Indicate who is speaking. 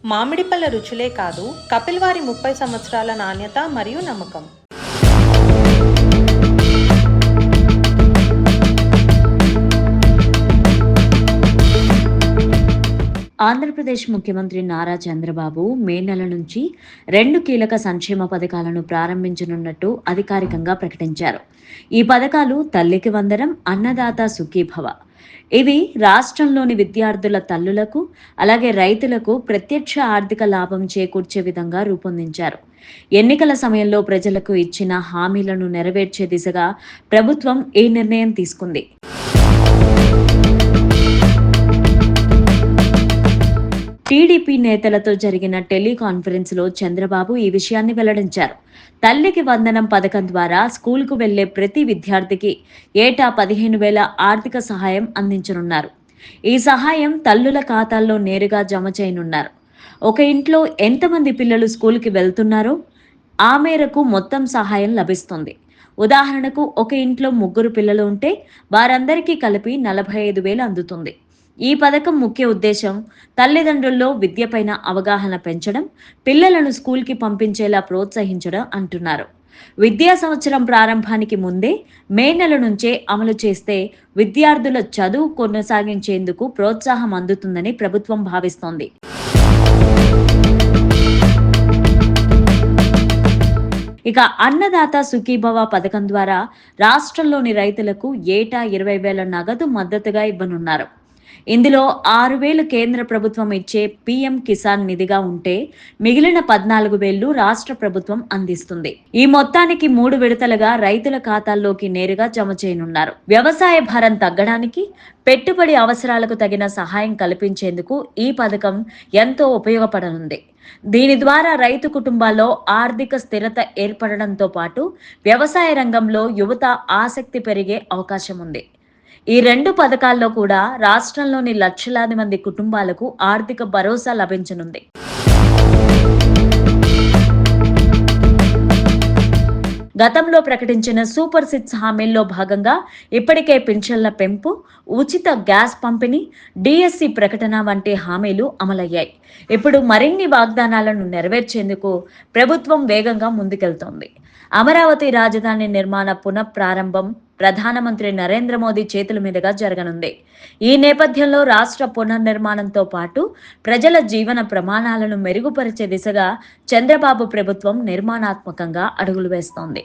Speaker 1: మామిడి పళ్ళ రుచులే కాదు, కపిల్ వారి 30 సంవత్సరాల నాణ్యత మరియు నమ్మకం.
Speaker 2: ఆంధ్రప్రదేశ్ ముఖ్యమంత్రి నారా చంద్రబాబు మే నెల నుంచి 2 కీలక సంక్షేమ పథకాలను ప్రారంభించనున్నట్టు అధికారికంగా ప్రకటించారు. ఈ పథకాలు తల్లికి వందనం, అన్నదాత సుఖీభవ. ఇవి రాష్ట్రంలోని విద్యార్థుల తల్లులకు, అలాగే రైతులకు ప్రత్యక్ష ఆర్థిక లాభం చేకూర్చే విధంగా రూపొందించారు. ఎన్నికల సమయంలో ప్రజలకు ఇచ్చిన హామీలను నెరవేర్చే దిశగా ప్రభుత్వం ఈ నిర్ణయం తీసుకుంది. టీడీపీ నేతలతో జరిగిన టెలికాన్ఫరెన్స్లో చంద్రబాబు ఈ విషయాన్ని వెల్లడించారు. తల్లికి వందనం పథకం ద్వారా స్కూల్కు వెళ్లే ప్రతి విద్యార్థికి ఏటా 15,000 ఆర్థిక సహాయం అందించనున్నారు. ఈ సహాయం తల్లుల ఖాతాల్లో నేరుగా జమ చేయనున్నారు. ఒక ఇంట్లో ఎంతమంది పిల్లలు స్కూల్కి వెళ్తున్నారో ఆ మేరకు మొత్తం సహాయం లభిస్తుంది. ఉదాహరణకు ఒక ఇంట్లో 3 పిల్లలు ఉంటే వారందరికీ కలిపి 45,000 అందుతుంది. ఈ పథకం ముఖ్య ఉద్దేశం తల్లిదండ్రుల్లో విద్యపైన అవగాహన పెంచడం, పిల్లలను స్కూల్కి పంపించేలా ప్రోత్సహించడం అంటున్నారు. విద్యా సంవత్సరం ప్రారంభానికి ముందే మే నెల నుంచే అమలు చేస్తే విద్యార్థుల చదువు కొనసాగించేందుకు ప్రోత్సాహం అందుతుందని ప్రభుత్వం భావిస్తోంది. ఇక అన్నదాత సుఖీభవ పథకం ద్వారా రాష్ట్రంలోని రైతులకు ఏటా 20,000 నగదు మద్దతుగా ఇవ్వనున్నారు. ఇందులో 6,000 కేంద్ర ప్రభుత్వం ఇచ్చే పీఎం కిసాన్ నిధిగా ఉంటే మిగిలిన 14,000 రాష్ట్ర ప్రభుత్వం అందిస్తుంది. ఈ మొత్తానికి 3 విడతలుగా రైతుల ఖాతాల్లోకి నేరుగా జమ చేయనున్నారు. వ్యవసాయ భారం తగ్గడానికి, పెట్టుబడి అవసరాలకు తగిన సహాయం కల్పించేందుకు ఈ పథకం ఎంతో ఉపయోగపడనుంది. దీని ద్వారా రైతు కుటుంబాల్లో ఆర్థిక స్థిరత ఏర్పడడంతో పాటు వ్యవసాయ రంగంలో యువత ఆసక్తి పెరిగే అవకాశం ఉంది. ఈ 2 పథకాల్లో కూడా రాష్ట్రంలోని లక్షలాది మంది కుటుంబాలకు ఆర్థిక భరోసా లభించనుంది. గతంలో ప్రకటించిన సూపర్ 6 హామీల్లో భాగంగా ఇప్పటికే పింఛన్ల పెంపు, ఉచిత గ్యాస్ పంపిణీ, డిఎస్సి ప్రకటన వంటి హామీలు అమలయ్యాయి. ఇప్పుడు మరిన్ని వాగ్దానాలను నెరవేర్చేందుకు ప్రభుత్వం వేగంగా ముందుకెళ్తోంది. అమరావతి రాజధాని నిర్మాణ పునఃప్రారంభం ప్రధానమంత్రి నరేంద్ర మోదీ చేతుల మీదుగా జరగనుంది. ఈ నేపథ్యంలో రాష్ట్ర పునర్నిర్మాణంతో పాటు ప్రజల జీవన ప్రమాణాలను మెరుగుపరిచే దిశగా చంద్రబాబు ప్రభుత్వం నిర్మాణాత్మకంగా అడుగులు వేస్తోంది.